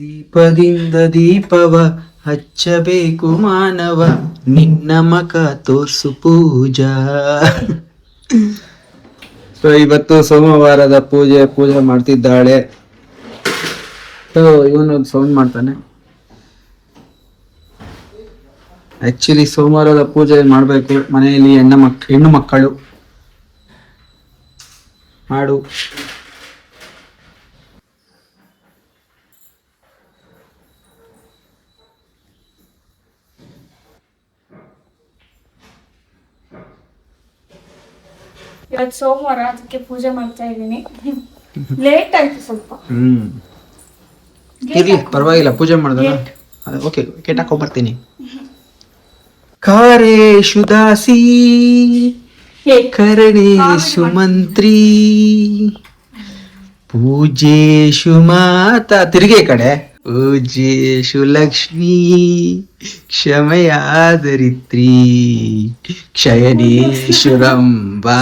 ದೀಪದಿಂದ ದೀಪವ ಹಚ್ಚಬೇಕು ಮಾನವ, ನಿನ್ನ ಮಕ ತೋರ್ಸು ಪೂಜಾ. ಸೊ ಇವತ್ತು ಸೋಮವಾರದ ಪೂಜೆ ಮಾಡ್ತಿದ್ದಾಳೆ. ಇವನು ಸೌಂಡ್ ಮಾಡ್ತಾನೆ. ಆಕ್ಚುಲಿ ಸೋಮವಾರದ ಪೂಜೆ ಮಾಡಬೇಕು ಮನೆಯಲ್ಲಿ. ಹೆಣ್ಣು ಮಕ್ಕಳು ಮಾಡು. ಇವತ್ತು ಸೋಮವಾರ, ಅದಕ್ಕೆ ಪೂಜೆ ಮಾಡ್ತಾ ಇದ್ದೀನಿ. ಲೇಟ್ ಆಯ್ತು ಸ್ವಲ್ಪ. ಇರ್ಲಿ ಪರವಾಗಿಲ್ಲ, ಪೂಜೆ ಮಾಡಿದಾಗ ಓಕೆ ಕೇಟ್ ಹಾಕೊಂಡ್ಬರ್ತೀನಿ. ಕಾರೇಶು ದಾಸಿ ಕರಣೇಶು ಮಂತ್ರಿ ಪೂಜೇಶು ಮಾತಾ. ತಿರುಗಿ ಕಡೆ. ಪೂಜೇಶು ಲಕ್ಷ್ಮೀ ಕ್ಷಮಯಾದರಿತ್ರಿ ಕ್ಷಯನೇಶು ರಂಬಾ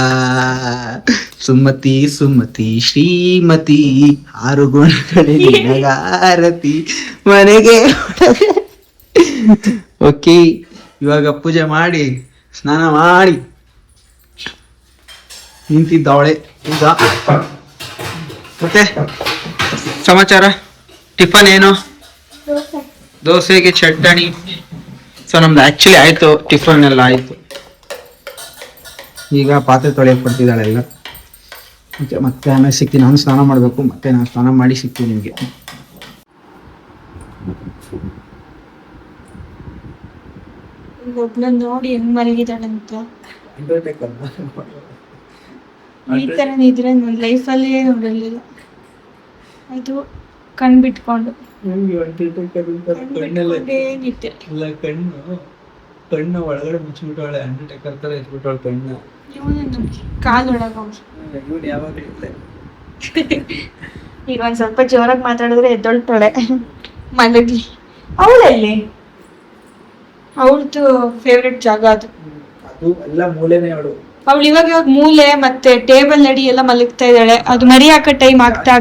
ಸುಮತಿ ಸುಮತಿ ಶ್ರೀಮತಿ 6 ಗುಣಗಳಲ್ಲಿ ನಗಾರತಿ ಮನೆಗೆ. ಓಕೆ, ಇವಾಗ ಪೂಜೆ ಮಾಡಿ ಸ್ನಾನ ಮಾಡಿ ನಿಂತಿದ್ದವಳೆ. ಈಗ ಮತ್ತೆ ಸಮಾಚಾರ. ಟಿಫನ್ ಏನು? ದೋಸೆಗೆ ಚಟ್ನಿ. ಸೊ ನಮ್ದು ಆಕ್ಚುಲಿ ಆಯ್ತು, ಟಿಫನ್ ಎಲ್ಲ ಆಯ್ತು. ಈಗ ಪಾತ್ರೆ ತೊಳೆಯಕ್ಕೆ ಕೊಡ್ತಿದ್ದಾಳೆ ಎಲ್ಲ. ಮತ್ತೆ ಆಮೇಲೆ ಸಿಗ್ತೀನಿ. ನಾನು ಸ್ನಾನ ಮಾಡಬೇಕು, ಮತ್ತೆ ನಾನು ಸ್ನಾನ ಮಾಡಿ ಸಿಗ್ತೀನಿ ನಿಮಗೆ. ಒಬ್ಳು ನೋಡಿ ಹೆಂಗ್ ಮಲಗಿದಾಳಂತ. ಈ ತರ ನಿದ್ರೆ ನನ್ನ ಲೈಫಲ್ಲಿ ನೋಡಲಿಲ್ಲ. ಅದು ಕಣ್ ಬಿಟ್ಕೊಂಡು ಕಣ್ಣು ಒಳಗಡೆ ಮುಚ್ಚಿಬಿಟ್ಟವಳೆ. ಅಂಡರ್ಟೇಕರ್ ತರ ಇಟ್ಬಿಟ್ಟವಳೆ ಕಣ್ಣು. ಕಾಲೊಳಗ ಯಾವಾಗಲೂ ಇಲ್ಲ. ಈಗ ಒಂದ್ ಸ್ವಲ್ಪ ಜೋರಾಗಿ ಮಾತಾಡಿದ್ರೆ ಎದ್ದೊಳ್ತಾಳೆ. ಮಲಗಿ. ಅವಳಲ್ಲಿ ಅವಳದು ಫೇವ್ರೆಟ್ ಜಾಗ ಅದು ಎಲ್ಲ ಮೂಲೆನೇ ಅವಳು. ಅವಳು ಇವಾಗ ಮೂಲೆ ಮತ್ತೆ ಟೇಬಲ್ ನಡಿ ಎಲ್ಲ ಮಲಗ್ತಾ ಇದ್ದಾಳೆ. ಅದು ಮರಿ ಹಾಕೋ ಟೈಮ್ ಆಗ್ತಾ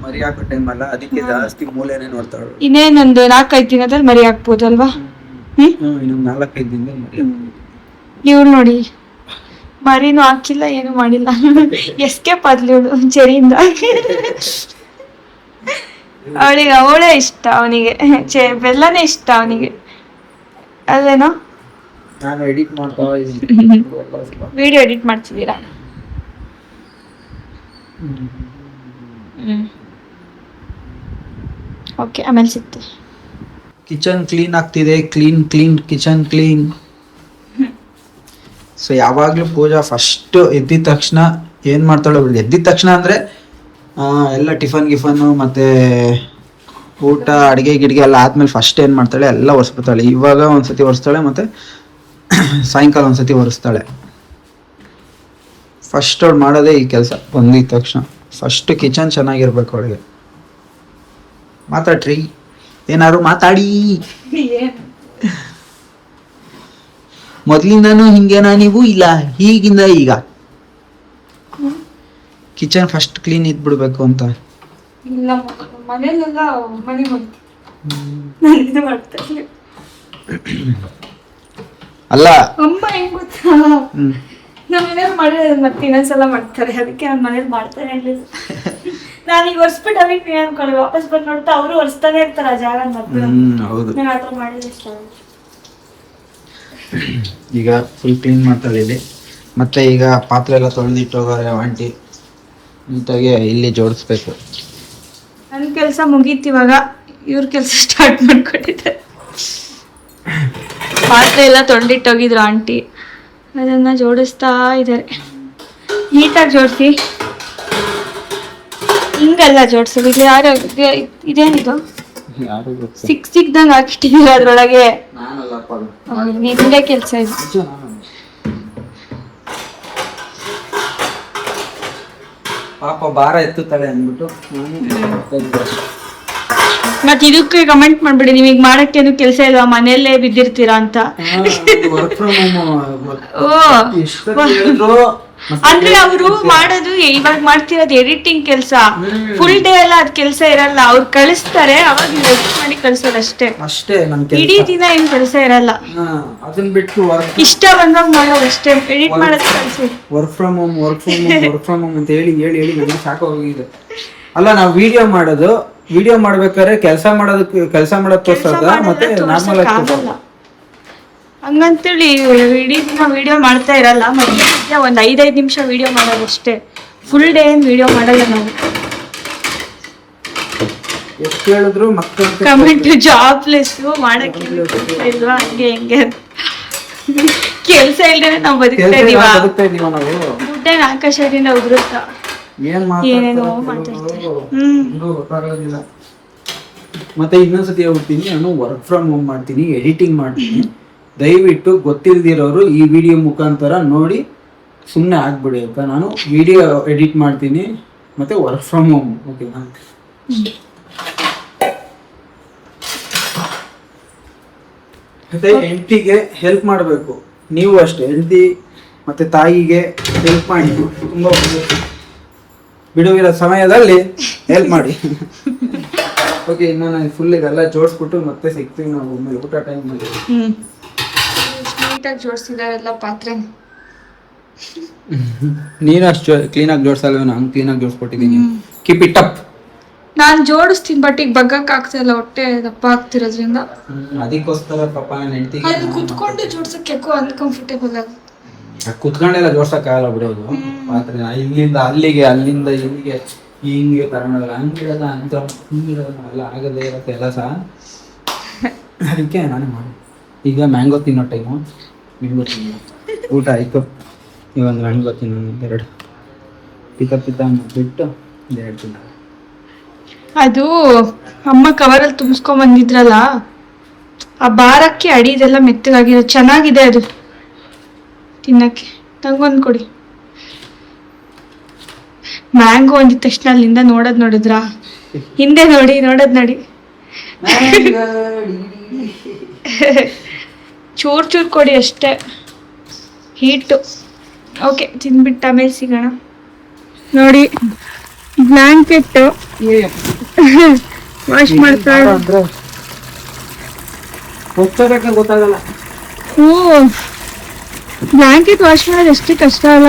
ಮರಿ ಹಾಕೋ ಟೈಮ್ ಅಲ್ಲ, ಅದಕ್ಕೆ ಜಾಸ್ತಿ ಮೂಲೆನೇ ನೋಡ್ತಾಳು. ಇನ್ನೇನೊಂದು 4-5 ದಿನದಲ್ಲಿ ಮರಿ ಹಾಕ್ಬೋದಲ್ವಾ? ಇನ್ನೊಂದು 4-5 ದಿನದಲ್ಲಿ ಮರಿ. ಇವಳು ನೋಡಿ ಮರಿನೂ ಹಾಕಿಲ್ಲ, ಏನು ಮಾಡಿಲ್ಲ. ಎಸ್ಕೇಪ್ ಆದ್ಲಿ ಇವಳು ಚೆರಿಯಿಂದ. ಅವಳಿಗೆ ಅವಳೇ ಇಷ್ಟ, ಅವನಿಗೆ ಬೆಲ್ಲನೇ ಇಷ್ಟ ಅವನಿಗೆ. ಅಲ್ಲೇನೋ? ನಾನು ಎಡಿಟ್ ಮಾಡ್ತಾ ಇದ್ದೀನಿ. ವಿಡಿಯೋ ಎಡಿಟ್ ಮಾಡ್ತಿದ್ದೀರಾ? ಓಕೆ, ಆಮೇಲೆ ಸಿಗ್ತೀವಿ. ಕಿಚನ್ ಕ್ಲೀನ್ ಆಗ್ತಿದೆ. Clean kitchen clean. ಸೊ ಯಾವಾಗಲೂ ಪೂಜಾ ಫಸ್ಟ್ ಎದ್ದಿದ ತಕ್ಷಣ ಏನು ಮಾಡ್ತಾಳೆ? ಎದ್ದಿದ ತಕ್ಷಣ ಅಂದರೆ ಎಲ್ಲ ಟಿಫನ್ನು ಮತ್ತು ಊಟ ಅಡುಗೆ ಗಿಡಿಗೆ ಎಲ್ಲ ಆದಮೇಲೆ ಫಸ್ಟ್ ಏನು ಮಾಡ್ತಾಳೆ? ಎಲ್ಲ ಒರೆಸ್ಬಿಡ್ತಾಳೆ. ಇವಾಗ ಒಂದ್ಸತಿ ಒರೆಸ್ತಾಳೆ, ಮತ್ತು ಸಾಯಂಕಾಲ ಒಂದ್ಸತಿ ಒರೆಸ್ತಾಳೆ. ಫಸ್ಟ್ ಅವಳು ಮಾಡೋದೇ ಈ ಕೆಲಸ. ಬಂದಿದ ತಕ್ಷಣ ಫಸ್ಟ್ ಕಿಚನ್ ಚೆನ್ನಾಗಿರ್ಬೇಕು ಅವಳಿಗೆ. ಮಾತಾಡ್ರಿ, ಏನಾದ್ರು ಮಾತಾಡಿ. ಮೊದಲಿಂದನೂ ಹಿಂಗೇನಾ ನೀವು? ಇಲ್ಲ, ಈಗಿಂದ ಈಗ ಕಿಚನ್ ಫಸ್ಟ್ ಕ್ಲೀನ್ ಇದ್ಬಿಡ್ಬೇಕು ಅಂತ. ಇಲ್ಲ, ಮನೆಯಲ್ಲೆಲ್ಲ ಮನೆ ಮಾಡ್ತಾರೆ. ಅಲ್ಲ ಅಮ್ಮ ಹೆಂಗ್ ಗೊತ್ತಾ, ನಮ್ಮ ಮನೇಲಿ ಮಾಡಿದ್ರೆ ಮತ್ತೆ ಇನ್ನೊಂದ್ಸಲ ಮಾಡ್ತಾರೆ. ಅದಕ್ಕೆ ನಮ್ಮ ಮನೇಲಿ ಮಾಡ್ತಾನೆ ಇರ್ಲಿಲ್ಲ. ನಾನೀಗ ಒರೆಸ್ಬಿಟ್ಟು ಅದಕ್ಕೆ ನೀನು ಅನ್ಕೊಳ್ಳಿ, ವಾಪಸ್ ಬಂದು ನೋಡ್ತಾ ಅವರು ಒರೆಸ್ತಾನೆ ಇರ್ತಾರೆ ಆ ಜಾಗ. ಹೌದು, ನಾನು ಆ ಥರ ಮಾಡಿದ್ರೆ ಇಷ್ಟ. ಈಗ ಫುಲ್ ಕ್ಲೀನ್ ಮಾಡ್ತಾಳೆ ಇಲ್ಲಿ. ಮತ್ತೆ ಈಗ ಪಾತ್ರೆ ಎಲ್ಲ ತೊಳೆದಿಟ್ಟೋಗಾರೆ ಆಂಟಿ, ನೀಟಾಗಿ ಇಲ್ಲಿ ಜೋಡಿಸ್ಬೇಕು. ನನ್ನ ಕೆಲಸ ಮುಗೀತು. ಇವಾಗ ಇವ್ರ ಕೆಲಸ ಸ್ಟಾರ್ಟ್ ಮಾಡ್ಕೊಂಡಿದ್ದಾರೆ. ಪಾತ್ರೆ ಎಲ್ಲ ತೊಳೆದಿಟ್ಟೋಗಿದ್ರು ಆಂಟಿ, ಅದನ್ನ ಜೋಡಿಸ್ತಾ ಇದ್ದಾರೆ. ನೀಟಾಗಿ ಜೋಡಿಸಿ, ಹಿಂಗೆಲ್ಲ ಜೋಡಿಸೋದು. ಇದು ಯಾರು? ಇದೇನಿದು? ಸಿಕ್ದಂಗೆ ಹಾಕಿಟ್ಟಿದ್ದೀರ ಅದ್ರೊಳಗೆ. ನಿಂದೇ ಕೆಲಸ ಇದು. ಪಾಪ ಭಾರ ಎತ್ತುತ್ತಾಳೆ ಅಂದ್ಬಿಟ್ಟು ಮತ್ತೆ ಇದಕ್ಕೆ ಕಮೆಂಟ್ ಮಾಡ್ಬಿಡಿ, ನಿಮಗೆ ಮಾಡಕ್ಕೆ ಏನು ಕೆಲಸ ಇಲ್ಲ, ಮನೆಯಲ್ಲೇ ಬಿದ್ದಿರ್ತೀರಾ ಅಂತ. ಅಂದ್ರೆ ಅವರು ಮಾಡೋದು ಇವಾಗ ಮಾಡ್ತಿರೋದು ಎಡಿಟಿಂಗ್ ಕೆಲಸ, ಫುಲ್ ಡೇ ಎಲ್ಲ ಅದ್ ಕೆಲಸ ಇರಲ್ಲ. ಅವ್ರು ಕಳಿಸ್ತಾರೆ, ಅವಾಗ ಎಡಿಟ್ ಮಾಡಿ ಕಳ್ಸೋದು ಅಷ್ಟೇ. ನನ್ ಇಡೀ ದಿನ ಏನ್ ಕೆಲಸ ಇರಲ್ಲ. ಅದನ್ನ ಬಿಟ್ಟು ಇಷ್ಟ ಬಂದಾಗ ಮಾಡೋದು ಅಷ್ಟೇ, ಎಡಿಟ್ ಮಾಡೋದು ಕಳ್ಸಿ. ವರ್ಕ್ ಫ್ರಮ್ ಹೋಮ್ ಅಂತ ಹೇಳಿ ನನಗೆ ಸಾಕಾಗೋಗಿದೆ. ಅಲ್ಲ, ನಾವು ವಿಡಿಯೋ ಮಾಡ್ಬೇಕಾದ್ರೆ ಕೆಲಸ ಮಾಡೋದಕ್ಕೋಸ್ಕರ ಮತ್ತೆ ನಾರ್ಮಲ್ ಆಗಿ ಹಂಗಂತೇಳಿ ಇಡೀ ದಿನ ವಿಡಿಯೋ ಮಾಡ್ತಾ ಇರಲ್ಲ. ಮತ್ತೆ ಒಂದ್ 5 ನಿಮಿಷ ವಿಡಿಯೋ ಮಾಡೋದು ಅಷ್ಟೇ, ಫುಲ್ ಡೇ ಏನ್ ವಿಡಿಯೋ ಮಾಡಲ್ಲ ನಾವು. ಎಷ್ಟು ಹೇಳಿದ್ರು ಮಕ್ಕಳು ಕಮೆಂಟ್ ಜಾಬ್ಲೆಸ್ ಮಾಡಕ್ಕೆ ಇಲ್ವಾ ಹಂಗೆ ಹಿಂಗೆ ಕೆಲ್ಸ ಇಲ್ದೇನೆ ನಾವು ಬದುಕ್ತಾ ಇದೀವ. ದುಡ್ಡೇನ್ ಆಕಾಶದಿಂದ ಉದುರುತ್ತ ಏನೇನೋ ಮಾತಾಡ್ತಾರೆ. ಗೊತ್ತಾಗೋದಿಲ್ಲ. ಮತ್ತೆ ಇನ್ನೊಂದ್ಸತಿ ಹೇಳ್ಬಿಡ್ತೀನಿ, ನಾನು ವರ್ಕ್ ಫ್ರಮ್ ಹೋಮ್ ಮಾಡ್ತೀನಿ, ಎಡಿಟಿಂಗ್ ಮಾಡ್ತೀನಿ. ದಯವಿಟ್ಟು ಗೊತ್ತಿಲ್ದಿರೋರು ಈ ವಿಡಿಯೋ ಮುಖಾಂತರ ನೋಡಿ ಸುಮ್ಮನೆ ಆಗ್ಬಿಡಿ ಅಂತ. ನಾನು ವಿಡಿಯೋ ಎಡಿಟ್ ಮಾಡ್ತೀನಿ ಮತ್ತೆ ವರ್ಕ್ ಫ್ರಮ್ ಹೋಮ್. ಓಕೆನಾ? ಮತ್ತೆ ಹೆಂಡತಿಗೆ ಹೆಲ್ಪ್ ಮಾಡಬೇಕು. ನೀವು ಅಷ್ಟೇ, ಹೆಂಡತಿ ಮತ್ತೆ ತಾಯಿಗೆ ಹೆಲ್ಪ್ ಮಾಡಿ. ತುಂಬ ಬಿಡುವಿರೋ ಸಮಯದಲ್ಲಿ ಹೆಲ್ಪ್ ಮಾಡಿ. ಓಕೆ, ಇನ್ನು ನಾನು ಫುಲ್ ಇದೆಲ್ಲ ಜೋಡಿಸ್ಬಿಟ್ಟು ಮತ್ತೆ ಸಿಗ್ತೀವಿ ನಾವು ಒಮ್ಮೆ ಊಟ ಟೈಮಲ್ಲಿ. ನೀಟಾಗಿ ಜೋಡಿಸಿದಾರೆಲ್ಲ ಪಾತ್ರೆ. ನೀನು ಅಷ್ಟು ಕ್ಲೀನಾಗಿ ಜೋಡಿಸಲ್ವ? ನಾನು ಕ್ಲೀನಾಗಿ ಜೋಡಿಸ್ಕೊಟ್ಟಿದ್ದೀನಿ. Keep it up. ನಾನು ಜೋಡಿಸ್ತೀನಿ, ಬಟ್ ಈಗ ಬಗ್ಗಕ್ ಆಗ್ತಾ ಇಲ್ಲ, ಹೊಟ್ಟೆ ದಪ್ಪ ಆಗ್ತಿರೋದ್ರಿಂದ. ಅದಕ್ಕೋಸ್ಕರ ಪಾಪ ನನ್ನ ಹೆಂಡತಿಗೆ ಅಲ್ಲಿ ಕುತ್ಕೊಂಡು ಜೋಡ್ಸಕ್ಕೆ ಯಾಕೋ ಅನ್ಕಂಫರ್ಟೇಬಲ್ ಆಗುತ್ತೆ. ಕುತ್ಕೊಂಡೆಲ್ಲ ಜೋಡ್ಸಕ್ಕಾಗಲ್ಲ ಬಿಡೋದು ಪಾತ್ರೆ. ಇಲ್ಲಿಂದ ಅಲ್ಲಿಗೆ, ಅಲ್ಲಿಂದ ಇಲ್ಲಿಗೆ ಹಿಂಗೆ ತಗೊಂಡಲ್ಲ, ಹಂಗಿಡೋದ ಅಂತ ಹಿಂಗಿಡೋದ ಎಲ್ಲ ಆಗದೇ ಇರುತ್ತೆ ಎಲ್ಲ ಸಹ. ಅದಕ್ಕೆ ನಾನೇ ಮಾಡಿ. ಈಗ ಮ್ಯಾಂಗೋ ತಿನ್ನೋ ಟೈಮು. ಮ್ಯಾಂಗೋ ತಿನ್ನೋ ಊಟ ಆಯಿತು. ಇವಾಗ ಮ್ಯಾಂಗೋ ತಿನ್ನೋ 2 ಪಿತ ಬಿಟ್ಟು 2 ತಿನ್ನ. ಅದು ಅಮ್ಮ ಕವರಲ್ಲಿ ತುಂಬಿಸ್ಕೊಂಡ್ ಬಂದಿದ್ರಲ್ಲ, ಆ ಬಾರಕ್ಕೆ ಅಡಿದೆಲ್ಲ ಮೆತ್ತಗಾಗಿದೆ. ಚೆನ್ನಾಗಿದೆ ಅದು ತಿನ್ನಕ್ಕೆ. ನಂಗೊಂದು ಕೊಡಿ. ಮ್ಯಾಂಗೋ ಅಂದಿದ ತಕ್ಷಣ ಅಲ್ಲಿಂದ ನೋಡಿದ್ರಾ? ಹಿಂದೆ ನೋಡಿ ಚೂರ್ ಕೊಡಿ ಅಷ್ಟೇ, ಹೀಟು. ಓಕೆ, ತಿನ್ಬಿಟ್ಟು ಆಮೇಲೆ ಸಿಗೋಣ. ನೋಡಿ, ಬ್ಲಾಂಕೆಟ್ ವಾಶ್ ಮಾಡ್ತಾ ಗೊತ್ತಾಗಲ್ಲ. ಬ್ಲಾಂಕೆಟ್ ವಾಶ್ ಮಾಡೋದು ಎಷ್ಟು ಕಷ್ಟ ಅಲ್ಲ.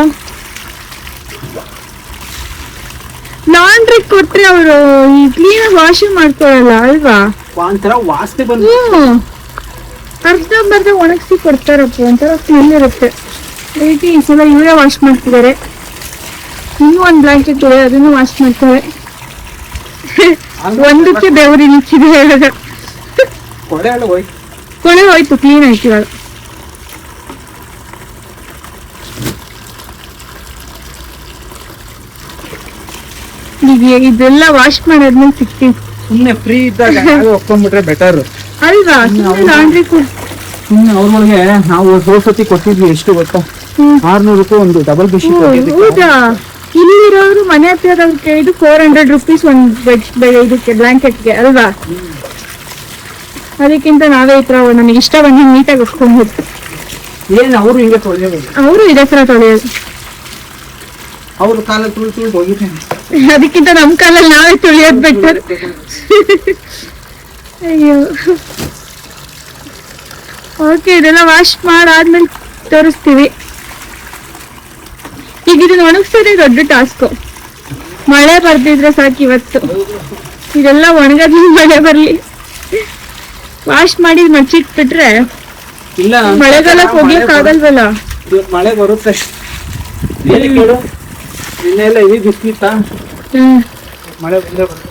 ಲಾಂಡ್ರಿ ಕೊಟ್ರೆ ಅವರು ಈ ಕ್ಲೀನಾಗಿ ವಾಶ್ ಮಾಡ್ಕೊಳಲ್ಲ ಅಲ್ವಾ? ಒಂಥರ ವಾಸನೆ ಬಂದು ಅರ್ಧ ಒಣಗಿಸಿ ಕೊಡ್ತಾರಪ್ಪ, ಒಂಥರ ಸ್ಮೆಲ್ ಇರುತ್ತೆ. ಅದಕ್ಕೆ ಈ ಸಲ ಇವರೇ ವಾಶ್ ಮಾಡ್ತಿದ್ದಾರೆ. ಇನ್ನೂ ಒಂದು ಬ್ಲಾಂಕೆಟ್ ಇದೆ, ಅದನ್ನು ವಾಶ್ ಮಾಡ್ತಾರೆ. ಒಂದಕ್ಕೆ ಬೆವರು ಇಳಿಸಿದೆ. ಕೊಳೆ ಹೋಯ್ತು, ಕ್ಲೀನ್ ಆಯ್ತು ಇವಾಗ. ಈಗ ಇದೆಲ್ಲ ವಾಶ್ ಮಾಡಾದ್ಮೇಲೆ ಸಿಗ್ತೀವಿ. ಸುಮ್ಮನೆ ಫ್ರೀ ಇದ್ದಾಗ ಒಪ್ಕೊಂಡ್ಬಿಟ್ರೆ ಬೆಟರ್ ಅಲ್ವಾ? ಲಾಂಡ್ರಿ ಸುಮ್ಮನೆ ಅವ್ರೊಳಗೆ ನಾವು ಸೋಸತಿ ಕೊಟ್ಟಿದ್ವಿ. ಎಷ್ಟು ಗೊತ್ತಾ? 600 ರೂಪಾಯಿ ಒಂದು ಡಬಲ್ ಬೆಡ್ಶೀಟ್. ಹೌದಾ? ಇಲ್ಲಿರೋರು ಮನೆ ಹತ್ರ ಇದು 400 ರೂಪೀಸ್ ಒಂದು ಇದಕ್ಕೆ ಬ್ಲಾಂಕೆಟ್ಗೆ ಅಲ್ವಾ? ಅದಕ್ಕಿಂತ ನಾವೇ ಈ ತರ ನಮಗೆ ಇಷ್ಟ ಬಂದು ನೀಟಾಗಿ ಒಪ್ಕೊಂಡ್ಬಿಟ್ಟು. ಏನು ಅವರು ಹಿಂಗೆ ತೊಳೆಯೋದು? ಅವರು ಇದೇ ತರ ತೊಳೆಯೋದು. ಅವ್ರ ಕಾಲ ತುಳು ಹೋಗಿದ್ದೇನೆ. ಅದಕ್ಕಿಂತ ನಮ್ಮ ಕಾಲಲ್ಲಿ ನಾವೇ ತೊಳೆಯೋದು ಬೆಟರ್. ಅಯ್ಯೋ. ಓಕೆ, ಇದೆಲ್ಲ ವಾಶ್ ಮಾಡಾದ್ಮೇಲೆ ತೋರಿಸ್ತೀವಿ. ಈಗ ಇದನ್ನ ಒಣಗಿಸೋದೇ ದೊಡ್ಡ ಟಾಸ್ಕು. ಮಳೆ ಬರ್ದಿದ್ರೆ ಸಾಕು ಇವತ್ತು. ಇದೆಲ್ಲ ಒಣಗದ್ಮೇಲೆ ಮಳೆ ಬರ್ಲಿ. ವಾಶ್ ಮಾಡಿ ಮಚ್ಚಿಟ್ಬಿಟ್ರೆ ಇಲ್ಲ, ಮಳೆಗಾಲಕ್ಕೆ ಹೋಗ್ಲಿಕ್ಕೆ ಆಗಲ್ವಲ್ಲ. ಮಳೆ ಬರುತ್ತೆ. ಇನ್ನೆಲ್ಲ ಇದು ಬಿಸ್ಲಿತ್ತ, ಮಳೆ ಬಂದೇ ಬರುತ್ತೆ.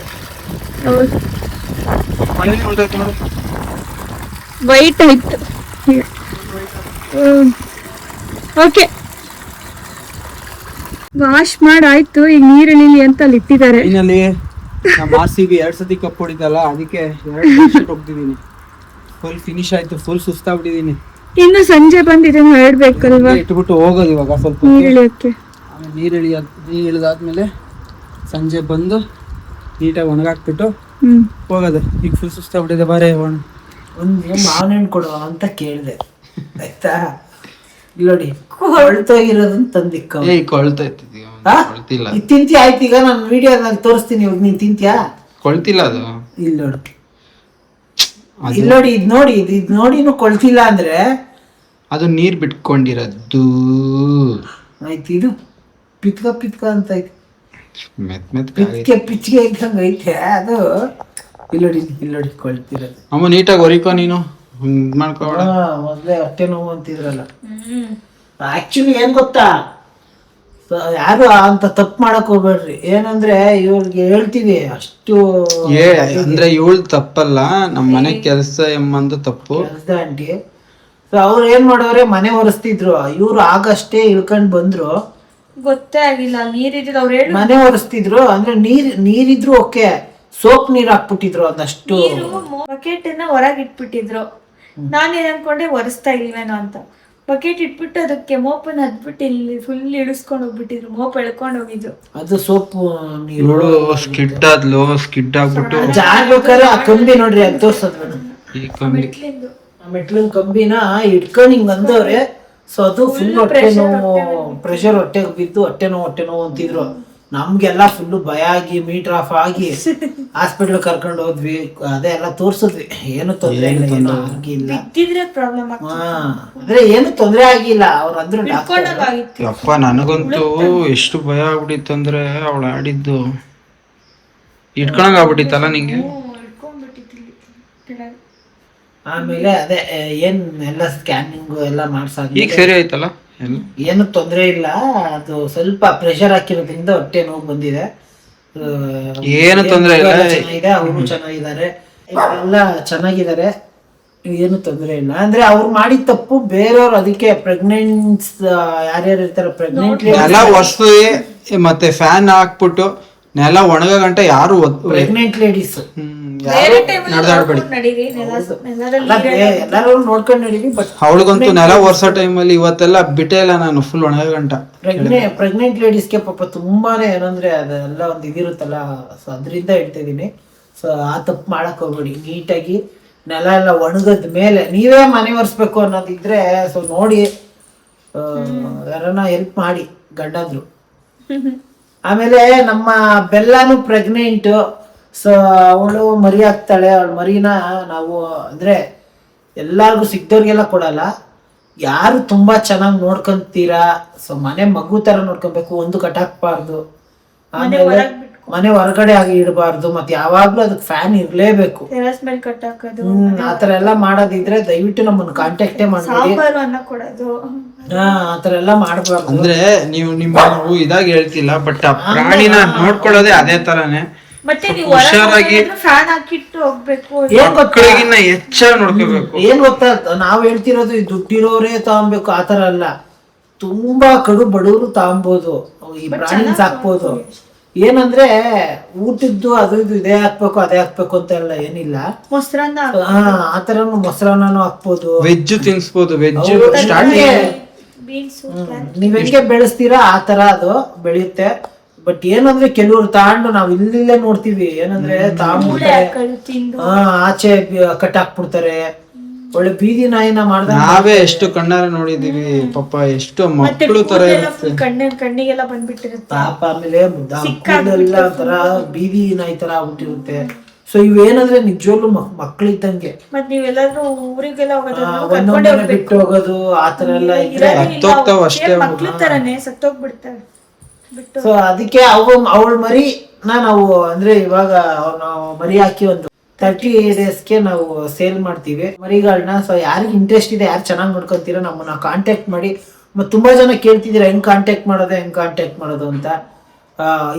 ವೈಟ್ ಆಯ್ತು. ಓಕೆ, ವಾಶ್ ಮಾಡಾಯ್ತು. ಈಗ ನೀರಿಳಿಲಿ ಅಂತ ಅಲ್ಲಿ ಇಟ್ಟಿದ್ದಾರೆ. ಇನ್ನಲ್ಲಿ ನಮ್ಮ RCB 2 ಸತಿ ಕಪ್ ಹೊಡಿತಲ್ಲ, ಅದಕ್ಕೆ 2 ಹೋಗ್ತಿದ್ದೀನಿ. ಫುಲ್ ಫಿನಿಶ್ ಆಯ್ತು, ಫುಲ್ ಸುಸ್ತಾಗ್ಬಿಟ್ಟಿದ್ದೀನಿ. ಇನ್ನು ಸಂಜೆ ಬಂದು ಇದನ್ನ ಹೇಳ್ಬೇಕಲ್ವಾ? ಇಟ್ಬಿಟ್ಟು ಹೋಗೋದು ಇವಾಗ ಸ್ವಲ್ಪ ನೀರಿಳಿಯಕ್ಕೆ. ನೀರು ಇಳಿದಾದ್ಮೇಲೆ ಸಂಜೆ ಬಂದು ನೀಟಾಗಿ ಒಣಗಾಕ್ಬಿಟ್ಟು ಹೋಗೋದು. ಈಗ ಫುಲ್ ಸುಸ್ತಾಗ್ಬಿಟ್ಟಿದೆ. ಬಾರೆ ಒಂದು ಮಾವಿನ ಹಣ್ಣು ಕೊಡು ಅಂತ ಕೇಳಿದೆ, ಆಯ್ತಾ? ಇಲ್ಲ ನೋಡಿ ಕೊಳ್ತೋಗಿರೋದನ್ನ ತಂದಿಕ್ಕ ಏಯ್ ಕೊಳ್ತೈತಿ ಕೊಳ್ತಿಲ್ಲ ಇದು ತಿಂತಿ ಆಯ್ತು. ಈಗ ನಾನು ವಿಡಿಯೋದಲ್ಲಿ ತೋರಿಸ್ತೀನಿ, ಇವಾಗ ನೀನ್ ತಿಂತ್ಯಾ? ಕೊಳ್ತಿಲ್ಲ ಅದು. ಇಲ್ಲ ನೋಡಿ, ಇಲ್ಲ ನೋಡಿ, ಇದು ನೋಡಿನೂ ಕೊಳ್ತಿಲ್ಲ ಅಂದ್ರೆ ಅದು ನೀರ್ ಬಿಟ್ಕೊಂಡಿರೋದು. ಆಯ್ತು, ಇದು ಪಿತ್ಕ ಅಂತ ಐತಿ, ಮೆತ್ ಪಿಚ್ಗೆ ಇದ್ದಂಗ ಐತೆ ಅದು. ಇಲ್ಲೋಡಿ ಕೊಳ್ತಿರೋದು. ಅಮ್ಮ ನೀಟಾಗಿ ಹೊರಿಕೋ ನೀನು, ಹಿಂಗ್ ಮಾಡ್ಕೋಬೇಡ. ಮೊದ್ಲೇ ಹೊಟ್ಟೆ ನೋವು ಅಂತಿದ್ರಲ್ಲ. ಆಕ್ಚುಲಿ ಏನ್ ಗೊತ್ತಾ, ಯಾರು ಅಂತ ತಪ್ಪು ಮಾಡಕ್ ಹೋಗ್ಬೇಡ್ರಿ. ಏನಂದ್ರೆ ಇವ್ರಿಗೆ ಹೇಳ್ತೀವಿ ಅಷ್ಟು ಅಂದ್ರೆ ಇವಳು ತಪ್ಪಲ್ಲ, ನಮ್ ಮನೆ ಕೆಲಸ ಎಂಬಂದು ತಪ್ಪು. ಕೆಲ್ಸದ ಆಂಟಿ. ಸೊ ಅವ್ರು ಏನ್ ಮಾಡೋರೆ, ಮನೆ ಒರೆಸ್ತಿದ್ರು. ಇವ್ರು ಆಗಷ್ಟೇ ಇಳ್ಕೊಂಡ್ ಬಂದ್ರು, ಗೊತ್ತೇ ಆಗಿಲ್ಲ. ನೀರಿದ್ರೆ ಅವ್ರು ಹೇಳಿ ಮನೆ ಒರೆಸ್ತಿದ್ರು. ಅಂದ್ರೆ ನೀರಿದ್ರು ಓಕೆ, ಸೋಪ್ ನೀರ್ ಹಾಕ್ಬಿಟ್ಟಿದ್ರು ಅದಷ್ಟು. ಬಕೆಟ್ ಅನ್ನ ಹೊರಗೆ ಇಟ್ಬಿಟ್ಟಿದ್ರು. ನಾನೇನ್ ಅನ್ಕೊಂಡೆ ಒರೆಸ್ತಾ ಇಲ್ವೇನೋ ಅಂತ. ಬಕೆಟ್ ಇಟ್ಬಿಟ್ಟು ಅದಕ್ಕೆ ಮೋಪನ್ ಹದ್ಬಿಟ್ಟು ಇಲ್ಲಿ ಫುಲ್ ಇಳಿಸ್ಕೊಂಡು ಹೋಗ್ಬಿಟ್ಟಿದ್ರು. ಮೋಪ್ ಎಳ್ಕೊಂಡು ಹೋಗಿದ್ರು. ಅದು ಸೋಪ್ ನೀರು. ಇವಳು ಸ್ಕಿಡ್ ಆದ್ಲು, ಸ್ಕಿಡ್ ಆಗ್ಬಿಟ್ಟು ಜಾರ್ಬೇಕಾದ್ರೆ ಆ ಕಂಬಿ ನೋಡ್ರಿ, ಅದು ತೋರ್ಸದ್ ಈ ಕಂಬಿ ಮೆಟ್ಲಿನ ಕಂಬಿನ ಇಟ್ಕೊಂಡು ಹಿಂಗ್ ಅಂದವ್ರೆ. ಸೊ ಅದು ಫುಲ್ ಹೊಟ್ಟೆ ನೋವು, ಪ್ರೆಷರ್ ಹೊಟ್ಟೆಗೆ ಬಿದ್ದು ಹೊಟ್ಟೆ ನೋವು ಅಂತಿದ್ರು. ನಮ್ಗೆಲ್ಲ ಫುಲ್ ಭಯ ಆಗಿ ಮೀಟರ್ ಆಫ್ ಆಗಿ ಹಾಸ್ಪಿಟ್ಲ್ ಕರ್ಕೊಂಡು ಹೋದ್ವಿ. ಅದೆಲ್ಲ ತೋರ್ಸಿದ್ವಿ, ಏನು ತೊಂದ್ರೆ ಆಗಿಲ್ಲ. ಅಂದ್ರೆ ಏನು ತೊಂದ್ರೆ ಆಗಿಲ್ಲ. ಅವ್ರು ಅಂದ್ರು ಅಪ್ಪ, ನನಗಂತೂ ಎಷ್ಟು ಭಯ ಆಗ್ಬಿಟ್ಟಿತ್ತು ಅಂದ್ರೆ ಅವಳು ಆಡಿದ್ದು ಇಟ್ಕೊಳಂಗ್ ಆಗ್ಬಿಟ್ಟಿತ್ತಲ್ಲ ನಿಂಗೆ. ಆಮೇಲೆ ಅದೇ ಏನ್ ಎಲ್ಲ ಸ್ಕ್ಯಾನಿಂಗ್ ಎಲ್ಲ ಮಾಡ್ಸಾಗ ಈಗ ಸರಿ ಆಯ್ತಲ್ಲ, ಏನು ತೊಂದ್ರೆ ಇಲ್ಲ. ಅದು ಸ್ವಲ್ಪ ಪ್ರೆಷರ್ ಹಾಕಿರೋದ್ರಿಂದ ಹೊಟ್ಟೆ ನೋವು ಬಂದಿದೆ. ಏನು ತೊಂದ್ರೆ ಇಲ್ಲ, ಚೆನ್ನಾಗಿದೆ. ಅವರು ಚೆನ್ನಾಗಿದ್ದಾರೆ, ಎಲ್ಲ ಚೆನ್ನಾಗಿದ್ದಾರೆ, ಏನು ತೊಂದ್ರೆ ಇಲ್ಲ. ಅಂದ್ರೆ ಅವ್ರು ಮಾಡಿದ ತಪ್ಪು ಬೇರೆಯವ್ರು. ಅದಕ್ಕೆ ಪ್ರೆಗ್ನೆಂಟ್ಸ್ ಯಾರ್ಯಾರು ಇರ್ತಾರೆ, ಪ್ರೆಗ್ನೆಂಟ್ ನೆಲ ಒರೆಸಿ ಮತ್ತೆ ಫ್ಯಾನ್ ಹಾಕ್ಬಿಟ್ಟು ನೆಲ ಒಣಗ ಗಂಟ ಯಾರು ಪ್ರೆಗ್ನೆಂಟ್ ಲೇಡೀಸ್ ನಡೆದಾಡ್ಬೇಡಿ. ಎಲ್ಲರೂ ನೋಡ್ಕೊಂಡು ನಡೀವಿ. ಬಟ್ ಅವಳಿಗಂತೂ ನೆಲ ಒರ್ಸೋ ಟೈಮಲ್ಲಿ ಇವತ್ತೆಲ್ಲ ಬಿಟ್ಟೇ ಇಲ್ಲ ನಾನು, ಫುಲ್ ಒಣಗ ಗಂಟ. ಪ್ರೆಗ್ನೆಂಟ್ ಲೇಡೀಸ್ಗೆ ಪಾಪ ತುಂಬಾನೇ ಏನಂದ್ರೆ ಅದೆಲ್ಲ ಒಂದು ಇದಿರುತ್ತಲ್ಲ, ಸೊ ಅದರಿಂದ ಹೇಳ್ತಿದೀನಿ. ಸೊ ಆ ತಪ್ಪು ಮಾಡಕ್ ಹೋಗ್ಬೇಡಿ. ನೀಟಾಗಿ ನೆಲ ಎಲ್ಲ ಒಣಗದ ಮೇಲೆ ನೀವೇ ಮನೆ ಒರೆಸ್ಬೇಕು ಅನ್ನೋದಿದ್ರೆ ಸೊ ನೋಡಿ, ಯಾರನ್ನ ಹೆಲ್ಪ್ ಮಾಡಿ ಗಂಡಂದ್ರು. ಆಮೇಲೆ ನಮ್ಮ ಬೆಲ್ಲಾನು ಪ್ರೆಗ್ನೆಂಟ್. ಸೊ ಅವಳು ಮರಿ ಹಾಕ್ತಾಳೆ. ಅವಳು ಮರಿನ ನಾವು ಅಂದ್ರೆ ಎಲ್ಲಾರ್ಗು ಸಿಕ್ದವ್ರಿಗೆಲ್ಲ ಕೊಡಲ್ಲ. ಯಾರು ತುಂಬಾ ಚೆನ್ನಾಗಿ ನೋಡ್ಕೊಂತೀರಾ, ಸೊ ಮನೆ ಮಗು ತರ ನೋಡ್ಕೊಬೇಕು. ಒಂದು ಕಟ್ಟಾಕ್ಬಾರ್ದು, ಆಮೇಲೆ ಮನೆ ಹೊರಗಡೆ ಆಗಿ ಇಡಬಾರ್ದು, ಮತ್ತೆ ಯಾವಾಗ್ಲೂ ಅದಕ್ಕೆ ಫ್ಯಾನ್ ಇರ್ಲೇಬೇಕು. ಆತರ ಎಲ್ಲ ಮಾಡೋದಿದ್ರೆ ದಯವಿಟ್ಟು ನಮ್ಮನ್ನ ಕಾಂಟ್ಯಾಕ್ಟೇ ಮಾಡ್ಬೇಡಿ. ಆತರ ಎಲ್ಲ ಮಾಡ್ಬಾರ್ದು. ಅಂದ್ರೆ ನೀವು ಇದಾಗಿ ಹೇಳ್ತಿಲ್ಲ, ಬಟ್ ಆ ಪ್ರಾಣಿನ ನೋಡ್ಕೊಳ್ಳೋದೇ ಅದೇ ತರಾನೇ. ಹುಷಾರಾಗಿ ಫ್ಯಾನ್ ಹಾಕಿಟ್ಟು ಹೋಗ್ಬೇಕು. ಮಕ್ಕಳಿಗಿನ್ನ ಹೆಚ್ಚಾಗಿ ನೋಡ್ಕೋಬೇಕು. ಏನ್ ಗೊತ್ತಾ, ನಾವ್ ಹೇಳ್ತಿರೋದು ಈ ದುಡ್ಡಿರೋರೇ ತಗೊಂಬೇಕು ಆತರ ಅಲ್ಲ. ತುಂಬಾ ಕಡು ಬಡವರು ತಗೊಂಬೋದು, ಈ ಪ್ರಾಣಿ ಸಾಕ್ಬೋದು. ಏನಂದ್ರೆ ಊಟದ್ದು ಅದು ಇದು ಇದೇ ಹಾಕ್ಬೇಕು ಅದೇ ಹಾಕ್ಬೇಕು ಅಂತ ಎಲ್ಲ ಏನಿಲ್ಲ. ಮೊಸರನ್ನ ಆತರನು ಮೊಸರನ್ನೂ ಹಾಕ್ಬೋದು, ವೆಜ್ ತಿನ್ಸ್ಬೋದು. ವೆಜ್ ನೀವ್ ಹೆಂಗೆ ಬೆಳೆಸ್ತೀರಾ ಆತರ ಅದು ಬೆಳೆಯುತ್ತೆ. ಬಟ್ ಏನಂದ್ರೆ ಕೆಲವ್ರು ತಗೊಂಡು ನಾವ್ ಇಲ್ಲೇ ನೋಡ್ತೀವಿ, ಏನಂದ್ರೆ ಆಚೆ ಕಟ್ಟಾಕ್ಬಿಡ್ತಾರೆ. ಒಳ್ಳೆ ಬೀದಿ ನಾಯಿನ ಮಾಡ್ದ ನಾವೇ ಎಷ್ಟು ಕಣ್ಣಾರ ನೋಡಿದೀವಿ ಪಾಪ. ಎಷ್ಟು ಮಕ್ಕಳು ತರ ಕಣ್ಣಿಗೆಲ್ಲ ಬಂದ್ಬಿಟ್ಟಿರುತ್ತೆ ಪಾಪ. ಆಮೇಲೆ ಮುದ್ದೆಲ್ಲ ತರ ಬೀದಿ ನಾಯಿ ತರ ಆಗ್ಬಿಟ್ಟಿರುತ್ತೆ. ಸೊ ಇವೇನಂದ್ರೆ ನಿಜವಾಗ್ಲು ಮಕ್ಳಿದ್ದಂಗೆ. ಮತ್ ನೀವೆಲ್ಲಾದ್ರೂ ಊರಿಗೆಲ್ಲ ಒಂದೊಂದೇ ಬಿಟ್ಟು ಹೋಗೋದು ಆತರ ಎಲ್ಲ ಇದ್ರೆ ಹತ್ತೋಗ್ತಾವ ಅಷ್ಟೇ, ಮಕ್ಳ ತರನೇ ಸತ್ತೋಗ್ಬಿಡ್ತವೆ. ಸೊ ಅದಕ್ಕೆ ಅವಳ ಮರಿನ ನಾವು ಅಂದ್ರೆ ಇವಾಗ ನಾವು ಮರಿ ಹಾಕಿ ಒಂದು 30 ಡೇಸ್ಗೆ ನಾವು ಸೇಲ್ ಮಾಡ್ತೀವಿ ಮರಿಗಳನ್ನ. ಸೊ ಯಾರಿಗೆ ಇಂಟ್ರೆಸ್ಟ್ ಇದೆ, ಯಾರು ಚೆನ್ನಾಗಿ ನೋಡ್ಕೊಂತೀರಾ ನಮ್ಮನ್ನ ಕಾಂಟ್ಯಾಕ್ಟ್ ಮಾಡಿ. ಮತ್ತೆ ತುಂಬಾ ಜನ ಕೇಳ್ತಿದ್ದೀರಾ ಹೆಂಗ್ ಕಾಂಟ್ಯಾಕ್ಟ್ ಮಾಡೋದು ಅಂತ.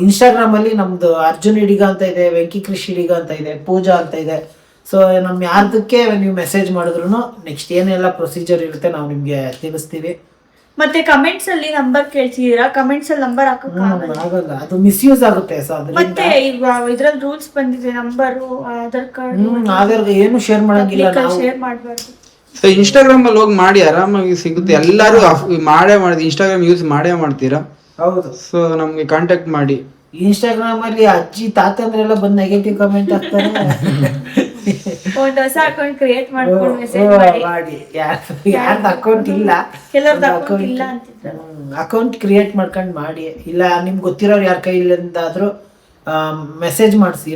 ಇನ್ಸ್ಟಾಗ್ರಾಮ್ ಅಲ್ಲಿ ನಮ್ದು ಅರ್ಜುನ್ ಇಡಿಗ ಅಂತ ಇದೆ, ವೆಂಕಿ ಕೃಷಿ ಇಡಿಗ ಅಂತ ಇದೆ, ಪೂಜಾ ಅಂತ ಇದೆ. ಸೊ ನಮ್ ಯಾರ್ದಕ್ಕೆ ನೀವು ಮೆಸೇಜ್ ಮಾಡಿದ್ರು ನೆಕ್ಸ್ಟ್ ಏನೆಲ್ಲ ಪ್ರೊಸೀಜರ್ ಇರುತ್ತೆ ನಾವು ನಿಮ್ಗೆ ತಿಳಿಸ್ತೀವಿ. ಮತ್ತೆ ಕಮೆಂಟ್ಸ್ ಅಲ್ಲಿ ನಂಬರ್ ಕೇಳ್ತಿದೀರಾ, ಕಮೆಂಟ್ಸ್ ಅಲ್ಲಿ ನಂಬರ್ ಆಗಲ್ಲ, ಅದು ಮಿಸ್ಯೂಸ್ ಆಗುತ್ತೆ. ಮತ್ತೆ ಇದ್ರಲ್ಲಿ ರೂಲ್ಸ್ ಬಂದಿದೆ, ನಂಬರ್ ಆಧಾರ್ ಕಾರ್ಡ್ ಏನು ಶೇರ್ ಮಾಡಂಗಿಲ್ಲ, ಶೇರ್ ಮಾಡಬಾರ್ದು. ಸೊ ಇನ್ಸ್ಟಾಗ್ರಾಮ್ ಅಲ್ಲಿ ಹೋಗಿ ಮಾಡಿ, ಆರಾಮಾಗಿ ಸಿಗುತ್ತೆ. ಎಲ್ಲರೂ ಇನ್ಸ್ಟಾಗ್ರಾಮ್ ಯೂಸ್ ಮಾಡೇ ಮಾಡ್ತೀರಾ. ಹೌದು. ಸೊ ನಮ್ಗೆ ಕಾಂಟ್ಯಾಕ್ಟ್ ಮಾಡಿ. ಇನ್ಸ್ಟಾಗ್ರಾಮ್ ಅಲ್ಲಿ ಅಜ್ಜಿ ತಾತಂದ್ರೆಲ್ಲ ಬಂದ್ ನೆಗೆಟಿವ್ ಕಮೆಂಟ್ ಹಾಕ್ತಾರೆ. ಒಂದು ಹೊಸ ಅಕೌಂಟ್ ಕ್ರಿಯೇಟ್ ಮಾಡ್ಕೊಂಡು ಮೆಸೇಜ್ ಮಾಡಿ ಮಾಡಿ ಯಾರ್ದು ಅಕೌಂಟ್ ಇಲ್ಲ ಕೆಲವ್ರದ್ದು ಅಕೌಂಟ್ ಇಲ್ಲ ಅಂತಿದ್ರು. ಅಕೌಂಟ್ ಕ್ರಿಯೇಟ್ ಮಾಡ್ಕೊಂಡು ಮಾಡಿ, ಇಲ್ಲ ನಿಮ್ಗೆ ಗೊತ್ತಿರೋರು ಯಾರ ಕೈಲಿಂದಾದ್ರೂ ಮೆಸೇಜ್ ಮಾಡಿಸಿ,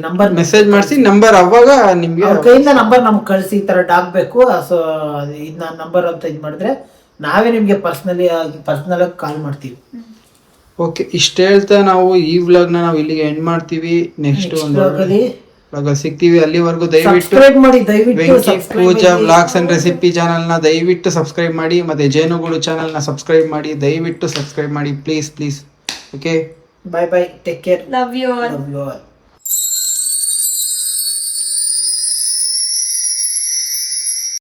ನಂಬರ್ ಅವಾಗ ನಿಮ್ಗೆ ಅವ್ರ ಕೈಯಿಂದ ನಂಬರ್ ನಮ್ಗೆ ಕಳಿಸಿ, ಈ ತರ ಡಾಕ್ ಬೇಕು, ಸೊ ಇದು ನನ್ನ ನಂಬರ್ ಅಂತ ಇದು ಮಾಡಿದ್ರೆ ನಾವೇ ನಿಮ್ಗೆ ಪರ್ಸನಲ್ ಆಗಿ ಕಾಲ್ ಮಾಡ್ತೀವಿ. ಓಕೆ, ಇಷ್ಟ ಹೇಳ್ತಾ ನಾವು ಈ ವ್ಲಾಗ್ನ ನಾವು ಇಲ್ಲಿಗೆ ಎಂಡ್ ಮಾಡ್ತೀವಿ. ನೆಕ್ಸ್ಟ್ ಒಂದು ವ್ಲಾಗ್ ಸಿಗ್ತೀವಿ. ಅಲ್ಲಿವರೆಗೂ ದಯವಿಟ್ಟು ಸಬ್ಸ್ಕ್ರೈಬ್ ಮಾಡಿ, ವೆಂಕಿ ಪೂಜಾ ವ್ಲಾಗ್ಸ್ ಅಂಡ್ ರೆಸಿಪಿ ಚಾನಲ್ನ ದಯವಿಟ್ಟು ಸಬ್ಸ್ಕ್ರೈಬ್ ಮಾಡಿ, ಮತ್ತೆ ಜೇನುಗೂಡು ಚಾನಲ್ನ ಸಬ್ಸ್ಕ್ರೈಬ್ ಮಾಡಿ, ದಯವಿಟ್ಟು ಸಬ್ಸ್ಕ್ರೈಬ್ ಮಾಡಿ please. Okay, bye, take care, love you all. Love you all.